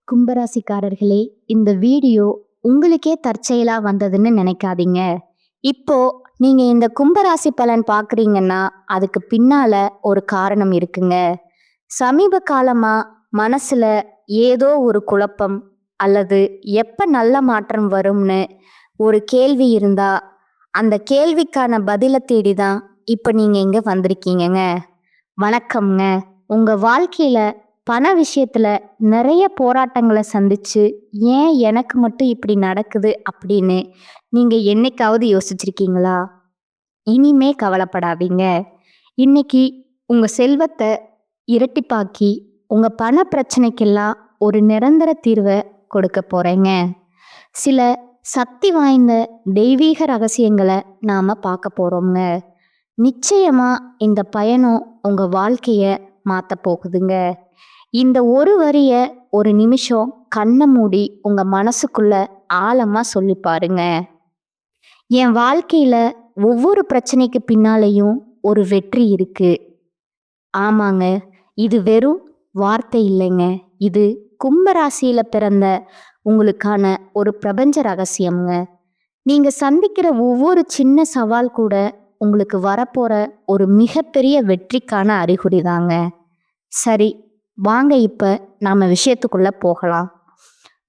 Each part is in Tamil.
கும்பராசிக்காரர்களே, இந்த வீடியோ உங்களுக்கே தற்செயலா வந்ததுன்னு நினைக்காதீங்க. இப்போ நீங்க இந்த கும்பராசி பலன் பார்க்குறீங்கன்னா, அதுக்கு பின்னால ஒரு காரணம் இருக்குங்க. சமீப காலமா மனசுல ஏதோ ஒரு குழப்பம் அல்லது எப்ப நல்ல மாற்றம் வரும்னு ஒரு கேள்வி இருந்தா, அந்த கேள்விக்கான பதில தேடி தான் இப்ப நீங்க இங்க வந்திருக்கீங்கங்க. வணக்கம்ங்க. உங்க வாழ்க்கையில பண விஷயத்துல நிறைய போராட்டங்களை சந்திச்சு, ஏன் எனக்கு மட்டும் இப்படி நடக்குது அப்படின்னு நீங்க என்னைக்காவது யோசிச்சிருக்கீங்களா? இனிமே கவலைப்படாதீங்க. இன்னைக்கு உங்க செல்வத்தை இரட்டிப்பாக்கி உங்க பண பிரச்சனைக்கெல்லாம் ஒரு நிரந்தர தீர்வை கொடுக்க போறேங்க. சில சக்தி வாய்ந்த தெய்வீக ரகசியங்களை நாம பார்க்க போறோம்ங்க. நிச்சயமா இந்த பயணம் உங்க வாழ்க்கைய மாத்த போகுதுங்க. இந்த ஒரு வரிய ஒரு நிமிஷம் கண்ணை மூடி உங்க மனசுக்குள்ள ஆழமா சொல்லி பாருங்க. என் வாழ்க்கையில ஒவ்வொரு பிரச்சனைக்கு பின்னாலேயும் ஒரு வெற்றி இருக்கு. ஆமாங்க, இது வெறும் வார்த்தை இல்லைங்க. இது கும்பராசியில பிறந்த உங்களுக்கான ஒரு பிரபஞ்ச ரகசியம்ங்க. நீங்க சந்திக்கிற ஒவ்வொரு சின்ன சவால் கூட உங்களுக்கு வரப்போற ஒரு மிகப்பெரிய வெற்றிக்கான அறிகுறி தாங்க. சரி, வாங்க இப்ப நாம விஷயத்துக்குள்ள போகலாம்.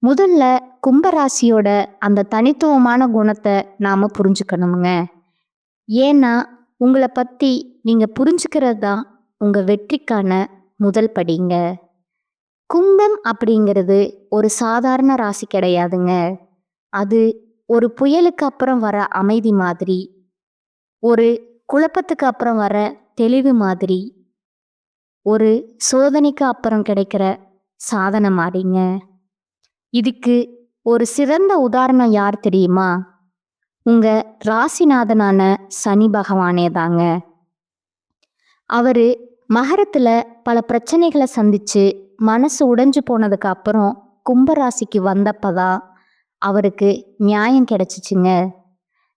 முதல்ல கும்பராசியோட அந்த தனித்துவமான குணத்தை நாம புரிஞ்சுக்கணுங்க. ஏன்னா உங்களை பத்தி நீங்க புரிஞ்சுக்கிறது தான் உங்க வெற்றிக்கான முதல் படிங்க. கும்பம் அப்படிங்கிறது ஒரு சாதாரண ராசி கிடையாதுங்க. அது ஒரு புயலுக்கு அப்புறம் வர அமைதி மாதிரி, ஒரு குழப்பத்துக்கு அப்புறம் வர தெளிவு மாதிரி, ஒரு சோதனைக்கு அப்புறம் கிடைக்கிற சாதனை மாதிரிங்க. இதுக்கு ஒரு சிறந்த உதாரணம் யார் தெரியுமா? உங்க ராசிநாதனான சனி பகவானே தாங்க. அவரு மகரத்துல பல பிரச்சனைகளை சந்திச்சு மனசு உடைஞ்சு போனதுக்கு அப்புறம் கும்பராசிக்கு வந்தப்பதான் அவருக்கு நியாயம் கிடைச்சிச்சுங்க.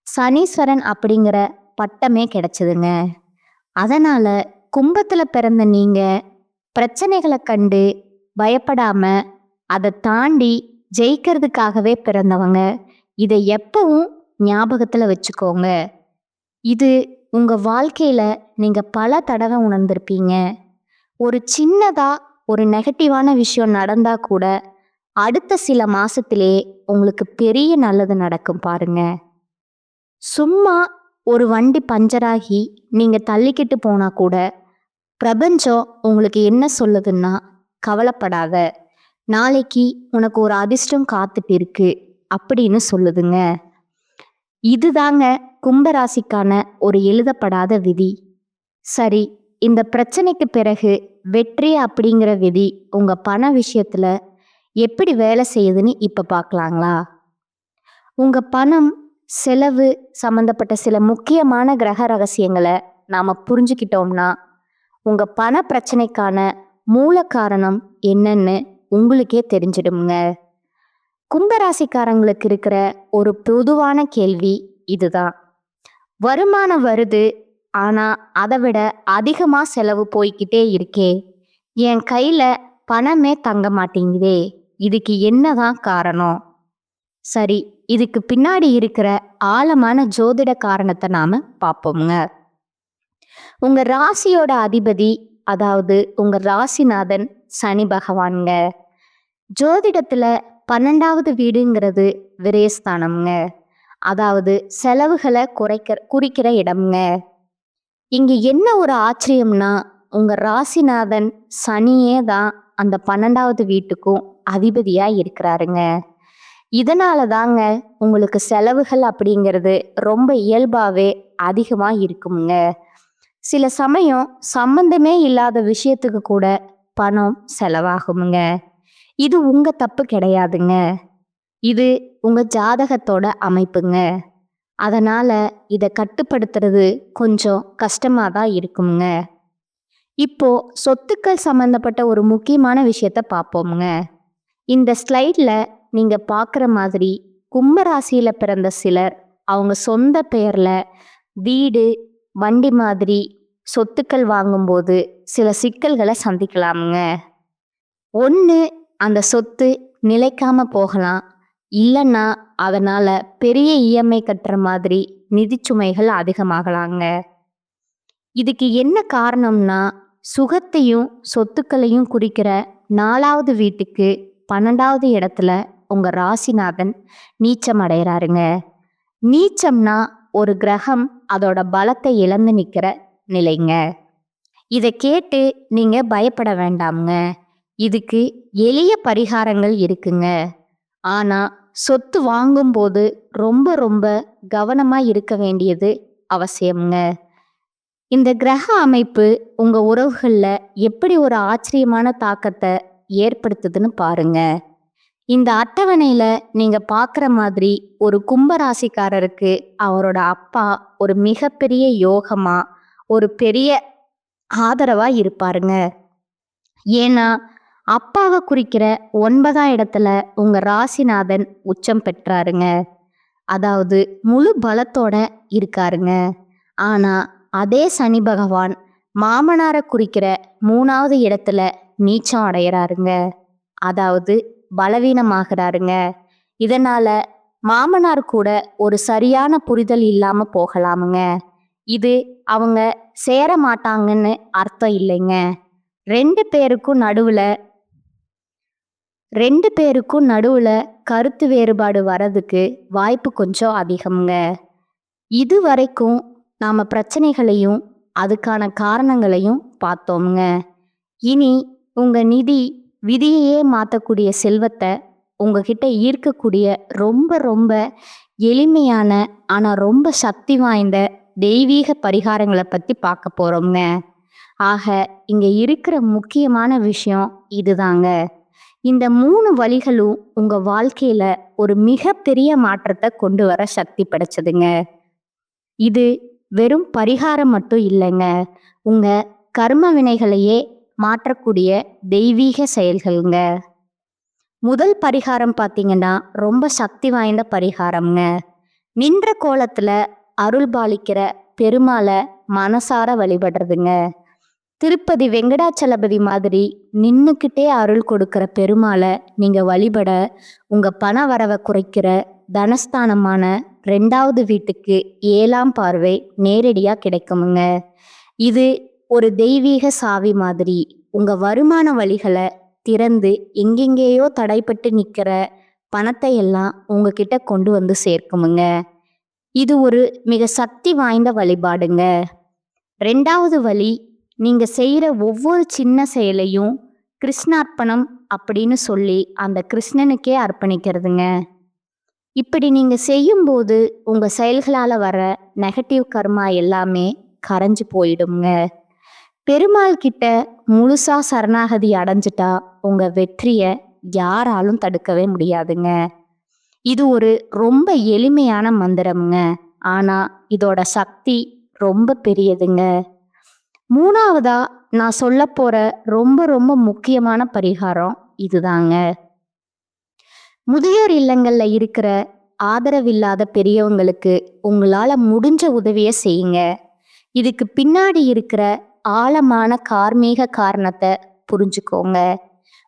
சனீஸ்வரன் அப்படிங்கிற பட்டமே கிடைச்சதுங்க. அதனால கும்பத்துல பிறந்த நீங்க பிரச்சனைகளை கண்டு பயப்படாம அதை தாண்டி ஜெயிக்கிறதுக்காகவே பிறந்தவங்க. இதை எப்பவும் ஞாபகத்துல வச்சுக்கோங்க. இது உங்க வாழ்க்கையில நீங்க பல தடவை உணர்ந்திருப்பீங்க. ஒரு சின்னதா ஒரு நெகட்டிவான விஷயம் நடந்தா கூட அடுத்த சில மாசத்திலே உங்களுக்கு பெரிய நல்லது நடக்கும் பாருங்க. சும்மா ஒரு வண்டி பஞ்சராகி நீங்க தள்ளிக்கிட்டு போனா கூட பிரபஞ்சம் உங்களுக்கு என்ன சொல்லுதுன்னா, கவலைப்படாத, நாளைக்கு உனக்கு ஒரு அதிர்ஷ்டம் காத்துட்டு இருக்கு அப்படின்னு சொல்லுதுங்க. இதுதாங்க கும்பராசிக்கான ஒரு எழுதப்படாத விதி. சரி, இந்த பிரச்சனைக்கு பிறகு வெற்றி அப்படிங்கிற விதி உங்க பண விஷயத்துல எப்படி வேலை செய்யுதுன்னு இப்ப பார்க்கலாங்களா? உங்க பணம் செலவு சம்பந்தப்பட்ட சில முக்கியமான கிரக ரகசியங்களை நாம புரிஞ்சுக்கிட்டோம்னா, உங்க பண பிரச்சனைக்கான மூல காரணம் என்னன்னு உங்களுக்கே தெரிஞ்சிடுங்க. கும்பராசிக்காரங்களுக்கு இருக்கிற ஒரு பொதுவான கேள்வி இதுதான். வருமானம் வருது, ஆனா அதை விட அதிகமா செலவு போய்கிட்டே இருக்கே, என் கையில பணமே தங்க மாட்டேங்குதே, இதுக்கு என்னதான் காரணம்? சரி, இதுக்கு பின்னாடி இருக்கிற ஆழமான ஜோதிட காரணத்தை நாம பார்ப்போம்ங்க. உங்க ராசியோட அதிபதி, அதாவது உங்க ராசிநாதன் சனி பகவான்ங்க. ஜோதிடத்துல 12வது வீடுங்கிறது விரயஸ்தானம்ங்க. அதாவது செலவுகளை குறிக்கிற இடம்ங்க. இங்க என்ன ஒரு ஆச்சரியம்னா, உங்க ராசிநாதன் சனியே தான் அந்த 12வது வீட்டுக்கும் அதிபதியா இருக்கிறாருங்க. இதனால தாங்க உங்களுக்கு செலவுகள் அப்படிங்கிறது ரொம்ப இயல்பாவே அதிகமா இருக்குங்க. சில சமயம் சம்பந்தமே இல்லாத விஷயத்துக்கு கூட பணம் செலவாகுங்க. இது உங்க தப்பு கிடையாதுங்க. இது உங்க ஜாதகத்தோட அமைப்புங்க. அதனால இதை கட்டுப்படுத்துறது கொஞ்சம் கஷ்டமா தான் இருக்குங்க. இப்போ சொத்துக்கள் சம்பந்தப்பட்ட ஒரு முக்கியமான விஷயத்த பார்ப்போம்ங்க. இந்த ஸ்லைட்ல நீங்க பார்க்குற மாதிரி கும்பராசியில பிறந்த சிலர் அவங்க சொந்த பெயர்ல வீடு, வண்டி மாதிரி சொத்துக்கள் வாங்கும்போது சில சிக்கல்களை சந்திக்கலாமுங்க. ஒன்று, அந்த சொத்து நிலைக்காம போகலாம். இல்லைன்னா அதனால பெரிய இஎம்ஐ கட்டுற மாதிரி நிதிச்சுமைகள் அதிகமாகலாங்க. இதுக்கு என்ன காரணம்னா, சுகத்தையும் சொத்துக்களையும் குறிக்கிற 4வது வீட்டுக்கு 12வது இடத்துல உங்க ராசிநாதன் நீச்சம் அடைகிறாருங்க. நீச்சம்னா ஒரு கிரகம் அதோட பலத்தை இழந்து நிற்கிற நிலைங்க. இதை கேட்டு நீங்க பயப்பட வேண்டாம்ங்க. இதுக்கு எளிய பரிகாரங்கள் இருக்குங்க. ஆனா சொத்து வாங்கும்போது ரொம்ப ரொம்ப கவனமா இருக்க வேண்டியது அவசியம்ங்க. இந்த கிரக அமைப்பு உங்க உறவுகள்ல எப்படி ஒரு ஆச்சரியமான தாக்கத்தை ஏற்படுத்துதுன்னு பாருங்க. இந்த அட்டவணையில நீங்க பார்க்குற மாதிரி ஒரு கும்பராசிக்காரருக்கு அவரோட அப்பா ஒரு மிகப்பெரிய யோகமா, ஒரு பெரிய ஆதரவா இருப்பாருங்க. ஏன்னா அப்பாவை குறிக்கிற 9ஆம் இடத்துல உங்க ராசிநாதன் உச்சம் பெற்றாருங்க. அதாவது முழு பலத்தோட இருக்காருங்க. ஆனா அதே சனி பகவான் மாமனாரை குறிக்கிற 3வது இடத்துல நீச்சம் அடைகிறாருங்க. அதாவது பலவீனமாகிறாருங்க. இதனால மாமனார் கூட ஒரு சரியான புரிதல் இல்லாம போகலாமுங்க. இது அவங்க சேர மாட்டாங்கன்னு அர்த்தம் இல்லைங்க. ரெண்டு பேருக்கும் நடுவுல கருத்து வேறுபாடு வர்றதுக்கு வாய்ப்பு கொஞ்சம் அதிகம்ங்க. இது வரைக்கும் நாம பிரச்சனைகளையும் அதுக்கான காரணங்களையும் பார்த்தோம்ங்க. இனி உங்க நிதி விதியையே மாற்றக்கூடிய செல்வத்தை உங்ககிட்ட ஈர்க்கக்கூடிய ரொம்ப ரொம்ப எளிமையான ஆனால் ரொம்ப சக்தி வாய்ந்த தெய்வீக பரிகாரங்களை பற்றி பார்க்க போகிறோம்ங்க. ஆக இங்கே இருக்கிற முக்கியமான விஷயம் இதுதாங்க. இந்த 3 வழிகளும் உங்கள் வாழ்க்கையில் ஒரு மிகப்பெரிய மாற்றத்தை கொண்டு வர சக்தி படைச்சதுங்க. இது வெறும் பரிகாரம் மட்டும் இல்லைங்க. உங்கள் கர்ம வினைகளையே மாற்றக்கூடிய தெய்வீக செயல்கள்ங்க. முதல் பரிகாரம் பார்த்தீங்கன்னா ரொம்ப சக்தி வாய்ந்த பரிகாரம்ங்க. நின்ற கோலத்தில் அருள் பாலிக்கிற பெருமாளை மனசார வழிபடுறதுங்க. திருப்பதி வெங்கடாச்சலபதி மாதிரி நின்றுக்கிட்டே அருள் கொடுக்கிற பெருமாளை நீங்கள் வழிபட உங்கள் பண வரவை குறைக்கிற தனஸ்தானமான 2வது வீட்டுக்கு 7ஆம் பார்வை நேரடியாக கிடைக்குமுங்க. இது ஒரு தெய்வீக சாவி மாதிரி உங்கள் வருமான வழிகளை திறந்து எங்கெங்கேயோ தடைப்பட்டு நிற்கிற பணத்தை எல்லாம் உங்ககிட்ட கொண்டு வந்து சேர்க்குமுங்க. இது ஒரு மிக சக்தி வாய்ந்த வழிபாடுங்க. 2வது வழி, நீங்கள் செய்கிற ஒவ்வொரு சின்ன செயலையும் கிருஷ்ணார்ப்பணம் அப்படின்னு சொல்லி அந்த கிருஷ்ணனுக்கே அர்ப்பணிக்கிறதுங்க. இப்படி நீங்கள் செய்யும்போது உங்கள் செயல்களால் வர நெகட்டிவ் கர்மா எல்லாமே கரைஞ்சு போயிடுங்க. பெருமாள் கிட்ட முழுசா சரணாகதி அடைஞ்சிட்டா உங்கள் வெற்றியை யாராலும் தடுக்கவே முடியாதுங்க. இது ஒரு ரொம்ப எளிமையான மந்திரம்ங்க. ஆனால் இதோட சக்தி ரொம்ப பெரியதுங்க. 3வதா நான் சொல்ல போகிற ரொம்ப ரொம்ப முக்கியமான பரிகாரம் இதுதாங்க. முதியோர் இல்லங்களில் இருக்கிற ஆதரவில்லாத பெரியவங்களுக்கு உங்களால் முடிஞ்ச உதவியை செய்யுங்க. இதுக்கு பின்னாடி இருக்கிற ஆழமான கார்மீக காரணத்தை புரிஞ்சுக்கோங்க.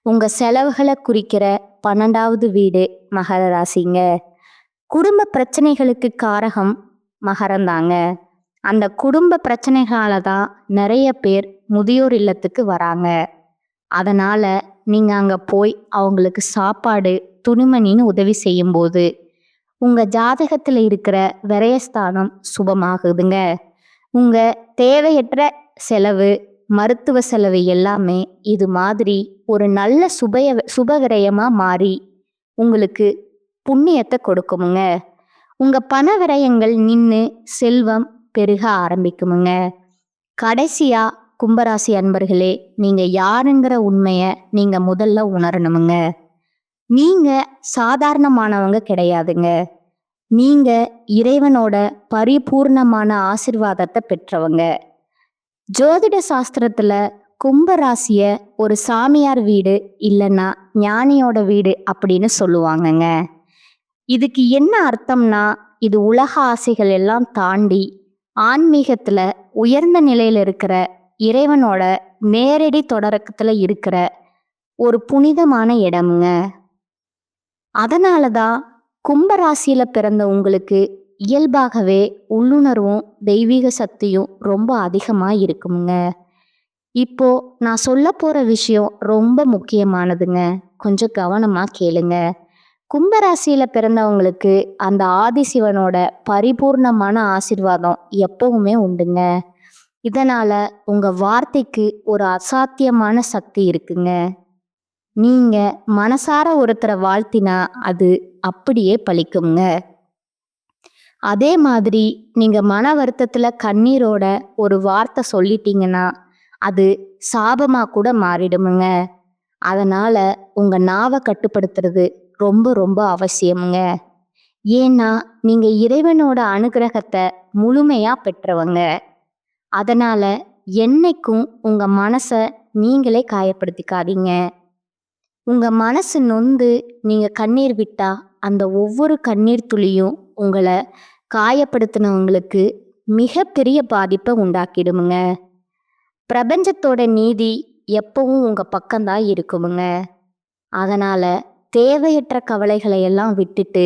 உங்கள் செலவுகளை குறிக்கிற 12வது வீடு மகர ராசிங்க. குடும்ப பிரச்சனைகளுக்கு காரகம் மகரந்தாங்க. அந்த குடும்ப பிரச்சனைகளால தான் நிறைய பேர் முதியோர் இல்லத்துக்கு வராங்க. அதனால் நீங்கள் அங்கே போய் அவங்களுக்கு சாப்பாடு துணிமணின்னு உதவி செய்யும்போது உங்கள் ஜாதகத்தில் இருக்கிற விரயஸ்தானம் சுபமாகுதுங்க. உங்கள் தேவையற்ற செலவு, மருத்துவ செலவு எல்லாமே இது மாதிரி ஒரு நல்ல சுபவிரயமாக மாறி உங்களுக்கு புண்ணியத்தை கொடுக்குமுங்க. உங்கள் பண விரயங்கள் நின்று செல்வம் பெருக ஆரம்பிக்குமுங்க. கடைசியாக கும்பராசி அன்பர்களே, நீங்கள் யாருங்கிற உண்மையை நீங்கள் முதல்ல உணரணுமுங்க. நீங்கள் சாதாரணமானவங்க கிடையாதுங்க. நீங்கள் இறைவனோட பரிபூர்ணமான ஆசிர்வாதத்தை பெற்றவங்க. ஜோதிட சாஸ்திரத்தில் கும்பராசியை ஒரு சாமியார் வீடு இல்லைன்னா ஞானியோட வீடு அப்படின்னு சொல்லுவாங்கங்க. இதுக்கு என்ன அர்த்தம்னா, இது உலக ஆசைகள் எல்லாம் தாண்டி ஆன்மீகத்தில் உயர்ந்த நிலையில் இருக்கிற இறைவனோட நேரடி தொடக்கத்தில் இருக்கிற ஒரு புனிதமான இடமுங்க. அதனால தான் கும்பராசியில பிறந்த உங்களுக்கு இயல்பாகவே உள்ளுணர்வும் தெய்வீக சக்தியும் ரொம்ப அதிகமா இருக்குமுங்க. இப்போ நான் சொல்லப் போற விஷயம் ரொம்ப முக்கியமானதுங்க. கொஞ்சம் கவனமா கேளுங்க. கும்பராசியில பிறந்தவங்களுக்கு அந்த ஆதிசிவனோட பரிபூர்ணமான ஆசீர்வாதம் எப்பவுமே உண்டுங்க. இதனால உங்க வார்த்தைக்கு ஒரு அசாத்தியமான சக்தி இருக்குங்க. நீங்க மனசார ஒருத்தரை வாழ்த்தினா அது அப்படியே பலிக்குங்க. அதே மாதிரி நீங்க மன வருத்தத்துல கண்ணீரோட ஒரு வார்த்தை சொல்லிட்டீங்கன்னா அது சாபமா கூட மாறிடுமுங்க. அதனால உங்க நாவை கட்டுப்படுத்துறது ரொம்ப ரொம்ப அவசியமுங்க. ஏன்னா நீங்க இறைவனோட அனுகிரகத்தை முழுமையா பெற்றவங்க. அதனால என்னைக்கும் உங்க மனசை நீங்களே காயப்படுத்திக்காதீங்க. உங்க மனசு நொந்து நீங்க கண்ணீர் விட்டா அந்த ஒவ்வொரு கண்ணீர் துளியும் உங்களை காயப்படுத்தினவங்களுக்கு மிகப்பெரிய பாதிப்பை உண்டாக்கிடுமுங்க. பிரபஞ்சத்தோட நீதி எப்பவும் உங்க பக்கம்தான் இருக்குமுங்க. அதனால தேவையற்ற கவலைகளை எல்லாம் விட்டுட்டு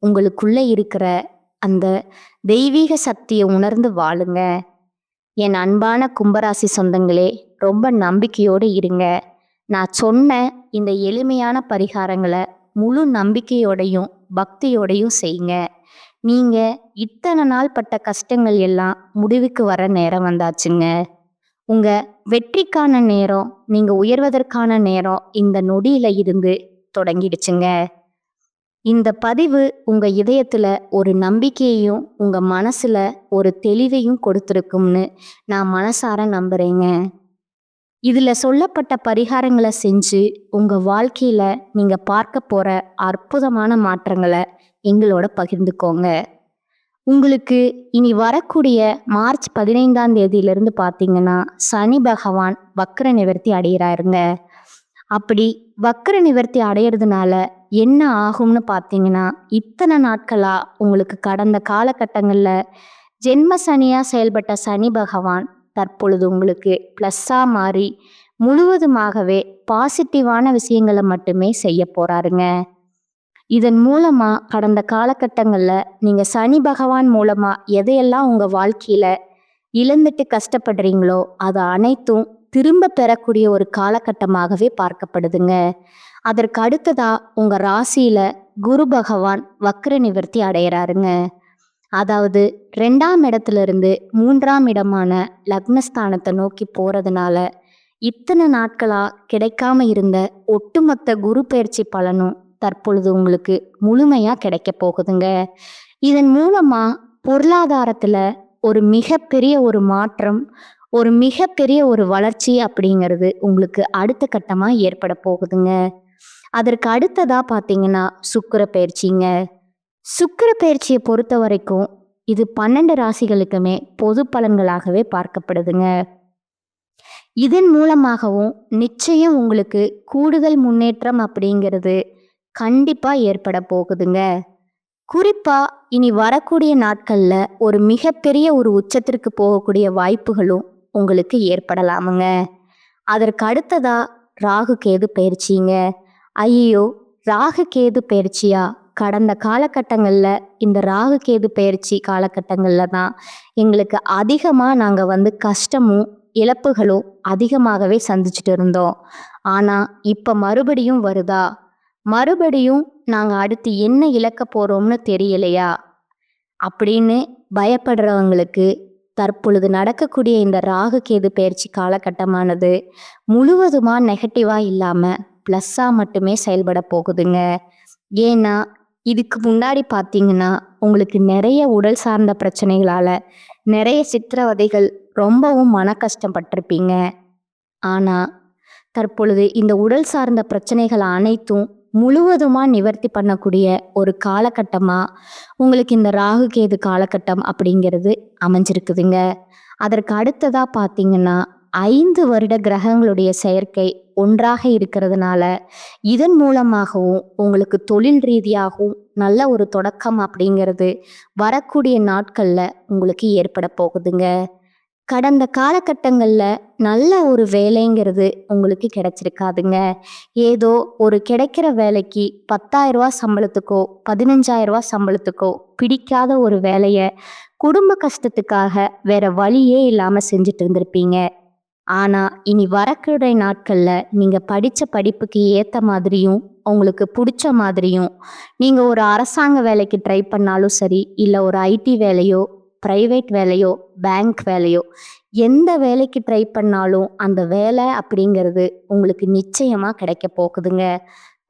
உங்களுக்குள்ள இருக்கிற அந்த தெய்வீக சக்தியை உணர்ந்து வாழுங்க. என் அன்பான கும்பராசி சொந்தங்களே, ரொம்ப நம்பிக்கையோடு இருங்க. நான் சொன்ன இந்த எளிமையான பரிகாரங்களை முழு நம்பிக்கையோடையும் பக்தியோடையும் செய்யுங்க. நீங்க இத்தனை நாள் பட்ட கஷ்டங்கள் எல்லாம் முடிவுக்கு வர நேரம் வந்தாச்சுங்க. உங்க வெற்றிக்கான நேரம், நீங்க உயர்வதற்கான நேரம் இந்த நொடியில இருந்து தொடங்கிடுச்சுங்க. இந்த பதிவு உங்க இதயத்துல ஒரு நம்பிக்கையையும் உங்க மனசுல ஒரு தெளிவையும் கொடுத்துருக்கும்னு நான் மனசார நம்புறேங்க. இதுல சொல்லப்பட்ட பரிகாரங்களை செஞ்சு உங்க வாழ்க்கையில நீங்க பார்க்க போற அற்புதமான மாற்றங்களை எங்களோட பகிர்ந்துக்கோங்க. உங்களுக்கு இனி வரக்கூடிய மார்ச் 15ஆம் தேதியிலிருந்து பார்த்தீங்கன்னா சனி பகவான் வக்ர நிவர்த்தி அடைகிறாருங்க. அப்படி வக்ர நிவர்த்தி அடையிறதுனால என்ன ஆகும்னு பார்த்தீங்கன்னா, இத்தனை நாட்களா உங்களுக்கு கடந்த காலகட்டங்களில் ஜென்ம சனியா செயல்பட்ட சனி பகவான் தற்பொழுது உங்களுக்கு ப்ளஸ்ஸா மாறி முழுவதுமாகவே பாசிட்டிவான விஷயங்களை மட்டுமே செய்ய போறாருங்க. இதன் மூலமா கடந்த காலகட்டங்களில் நீங்க சனி பகவான் மூலமா எதையெல்லாம் உங்க வாழ்க்கையில இழந்துட்டு கஷ்டப்படுறீங்களோ அது அனைத்தும் திரும்ப பெறக்கூடிய ஒரு காலகட்டமாகவே பார்க்கப்படுதுங்க. அதற்கு அடுத்ததா உங்க ராசியில குரு பகவான் வக்ர நிவர்த்தி அடையிறாருங்க. அதாவது 2ஆம் இடத்துல இருந்து 3ஆம் இடமான லக்னஸ்தானத்தை நோக்கி போறதுனால இத்தனை நாட்களா கிடைக்காம இருந்த ஒட்டுமொத்த குரு பயிற்சி பலனும் தற்பொழுது உங்களுக்கு முழுமையா கிடைக்க போகுதுங்க. இதன் மூலமா பொருளாதாரத்துல ஒரு மிகப்பெரிய ஒரு மாற்றம், ஒரு மிகப்பெரிய ஒரு வளர்ச்சி அப்படிங்கிறது உங்களுக்கு அடுத்த கட்டமா ஏற்பட போகுதுங்க. அதற்கு அடுத்ததா பார்த்தீங்கன்னா சுக்கிர பயிற்சிங்க. சுக்கிர பயிற்சியை பொறுத்த வரைக்கும் இது 12 ராசிகளுக்குமே பொது பலன்களாகவே பார்க்கப்படுதுங்க. இதன் மூலமாகவும் நிச்சயம் உங்களுக்கு கூடுதல் முன்னேற்றம் அப்படிங்கிறது கண்டிப்பா ஏற்பட போகுதுங்க. குறிப்பா இனி வரக்கூடிய நாட்கள்ல ஒரு மிகப்பெரிய ஒரு உச்சத்திற்கு போகக்கூடிய வாய்ப்புகளும் உங்களுக்கு ஏற்படலாமுங்க. அதற்கு அடுத்ததா ராகு கேது பயிற்சிங்க. ஐயோ, ராகு கேது பயிற்சியா? கடந்த காலகட்டங்களில் இந்த ராகு கேது பயிற்சி காலகட்டங்களில் தான் எங்களுக்கு அதிகமாக நாங்கள் கஷ்டமும் இழப்புகளும் அதிகமாகவே சந்திச்சுட்டு இருந்தோம். ஆனால் இப்போ மறுபடியும் வருதா? மறுபடியும் நாங்கள் அடுத்து என்ன இழக்க போகிறோம்னு தெரியலையா அப்படின்னு பயப்படுறவங்களுக்கு தற்பொழுது நடக்கக்கூடிய இந்த ராகு கேது பயிற்சி காலகட்டமானது முழுவதுமாக நெகட்டிவாக இல்லாமல் ப்ளஸ்ஸாக மட்டுமே செயல்பட போகுதுங்க. ஏன்னா இதுக்கு முன்னாடி பார்த்தீங்கன்னா உங்களுக்கு நிறைய உடல் சார்ந்த பிரச்சனைகளால் நிறைய சித்திரவதைகள், ரொம்பவும் மன கஷ்டப்பட்டிருப்பீங்க. ஆனால் தற்பொழுது இந்த உடல் சார்ந்த பிரச்சனைகள் அனைத்தும் முழுவதுமாக நிவர்த்தி பண்ணக்கூடிய ஒரு காலகட்டமாக உங்களுக்கு இந்த ராகு கேது காலகட்டம் அப்படிங்கிறது அமைஞ்சிருக்குதுங்க. அதற்கு அடுத்ததாக பார்த்தீங்கன்னா 5 வருட கிரகங்களுடைய செயற்கை ஒன்றாக இருக்கிறதுனால இதன் மூலமாகவும் உங்களுக்கு தொழில் ரீதியாகவும் நல்ல ஒரு தொடக்கம் அப்படிங்கிறது வரக்கூடிய நாட்களில் உங்களுக்கு ஏற்பட போகுதுங்க. கடந்த காலகட்டங்களில் நல்ல ஒரு வேலைங்கிறது உங்களுக்கு கிடைச்சிருக்காதுங்க. ஏதோ ஒரு கிடைக்கிற வேலைக்கு 10,000 சம்பளத்துக்கோ 15,000 சம்பளத்துக்கோ பிடிக்காத ஒரு வேலையை குடும்ப கஷ்டத்துக்காக வேற வழியே இல்லாமல் செஞ்சுட்டு இருந்திருப்பீங்க. ஆனால் இனி வரக்கூடிய நாட்களில் நீங்கள் படித்த படிப்புக்கு ஏற்ற மாதிரியும் உங்களுக்கு பிடிச்ச மாதிரியும் நீங்கள் ஒரு அரசாங்க வேலைக்கு ட்ரை பண்ணாலும் சரி, இல்லை ஒரு ஐடி வேலையோ ப்ரைவேட் வேலையோ பேங்க் வேலையோ எந்த வேலைக்கு ட்ரை பண்ணாலும் அந்த வேலை அப்படிங்கிறது உங்களுக்கு நிச்சயமாக கிடைக்க போகுதுங்க.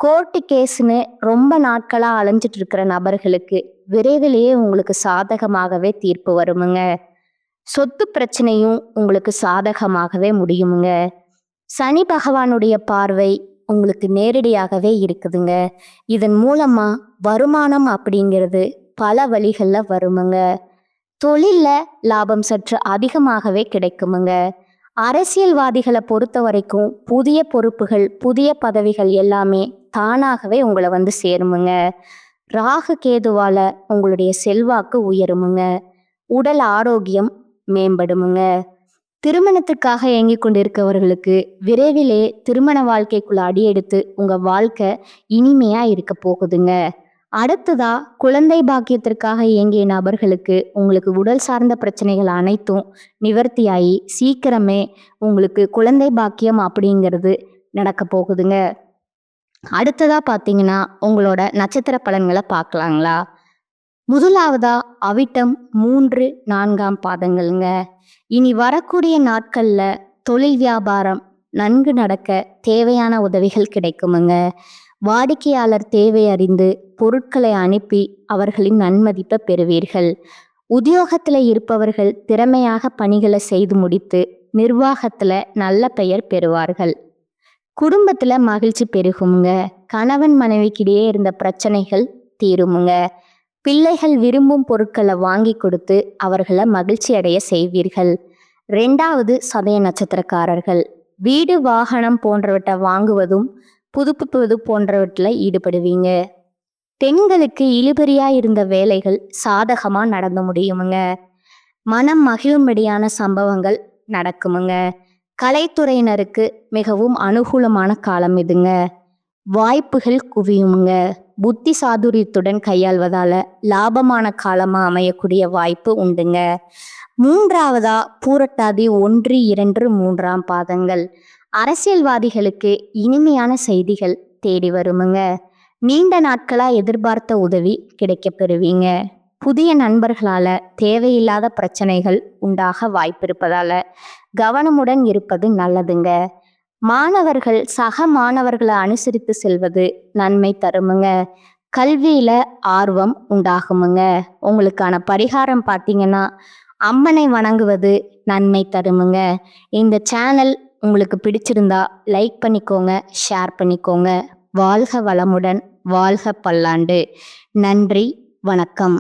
கோர்ட்டு கேஸுன்னு ரொம்ப நாட்களாக அலைஞ்சிட்டு இருக்கிற நபர்களுக்கு விரைவிலேயே உங்களுக்கு சாதகமாகவே தீர்ப்பு வருமுங்க. சொத்து பிரச்சனையும் உங்களுக்கு சாதகமாகவே முடியுமுங்க. சனி பகவானுடைய பார்வை உங்களுக்கு நேரடியாகவே இருக்குதுங்க. இதன் மூலமா வருமானம் அப்படிங்கிறது பல வழிகளில் வருமுங்க. தொழிலில் லாபம் சற்று அதிகமாகவே கிடைக்குமுங்க. அரசியல்வாதிகளை பொறுத்த வரைக்கும் புதிய பொறுப்புகள் புதிய பதவிகள் எல்லாமே தானாகவே உங்களை வந்து சேருமுங்க. ராகு கேதுவால உங்களுடைய செல்வாக்கு உயருமுங்க. உடல் ஆரோக்கியம் மேம்படுமுங்க. திருமணத்துக்காக ஏங்கிக் கொண்டிருக்கவர்களுக்கு விரைவிலே திருமண வாழ்க்கைக்குள்ள அடியெடுத்து உங்க வாழ்க்கை இனிமையா இருக்க போகுதுங்க. அடுத்ததா குழந்தை பாக்கியத்திற்காக இயங்கிய நபர்களுக்கு உங்களுக்கு உடல் சார்ந்த பிரச்சனைகள் அனைத்தும் நிவர்த்தியாகி சீக்கிரமே உங்களுக்கு குழந்தை பாக்கியம் அப்படிங்கிறது நடக்க போகுதுங்க. அடுத்ததா பார்த்தீங்கன்னா உங்களோட நட்சத்திர பலன்களை பார்க்கலாங்களா? முதலாவதா அவிட்டம் 3, 4ஆம் பாதங்கள்ங்க. இனி வரக்கூடிய நாட்கள்ல தொழில் வியாபாரம் நன்கு நடக்க தேவையான உதவிகள் கிடைக்குமுங்க. வாடிக்கையாளர் தேவை அறிந்து பொருட்களை அனுப்பி அவர்களின் நன்மதிப்பை பெறுவீர்கள். உத்தியோகத்தில் இருப்பவர்கள் திறமையாக பணிகளை செய்து முடித்து நிர்வாகத்தில் நல்ல பெயர் பெறுவார்கள். குடும்பத்தில் மகிழ்ச்சி பெருகுமுங்க. கணவன் மனைவிக்கிடையே இருந்த பிரச்சனைகள் தீருமுங்க. பிள்ளைகள் விரும்பும் பொருட்களை வாங்கி கொடுத்து அவர்களை மகிழ்ச்சி அடைய செய்வீர்கள். 2வது சதய நட்சத்திரக்காரர்கள் வீடு வாகனம் போன்றவற்றை வாங்குவதும் புதுப்பிப்பது போன்றவற்றில் ஈடுபடுவீங்க. பெண்களுக்கு இழுபறியாக இருந்த வேலைகள் சாதகமாக நடந்து முடியுமுங்க. மனம் மகிழும்படியான சம்பவங்கள் நடக்குமுங்க. கலைத்துறையினருக்கு மிகவும் அனுகூலமான காலம் இதுங்க. வாய்ப்புகள் குவியுமுங்க. புத்தி சாதுரியத்துடன் கையாள்வதால லாபமான காலமாக அமையக்கூடிய வாய்ப்பு உண்டுங்க. 3வதா பூரட்டாதி 1, 2, 3ஆம் பாதங்கள் அரசியல்வாதிகளுக்கு இனிமையான செய்திகள் தேடி வருமுங்க. நீண்ட நாட்களாக எதிர்பார்த்த உதவி கிடைக்க பெறுவீங்க. புதிய நண்பர்களால் தேவையில்லாத பிரச்சனைகள் உண்டாக வாய்ப்பிருப்பதால கவனமுடன் இருப்பது நல்லதுங்க. மாணவர்கள் சக மாணவர்களை அனுசரித்து செல்வது நன்மை தருமுங்க. கல்வியில் ஆர்வம் உண்டாகுமுங்க. உங்களுக்கான பரிகாரம் பார்த்தீங்கன்னா அம்மனை வணங்குவது நன்மை தருமுங்க. இந்த சேனல் உங்களுக்கு பிடிச்சிருந்தா லைக் பண்ணிக்கோங்க, ஷேர் பண்ணிக்கோங்க. வாழ்க வளமுடன், வாழ்க பல்லாண்டு. நன்றி, வணக்கம்.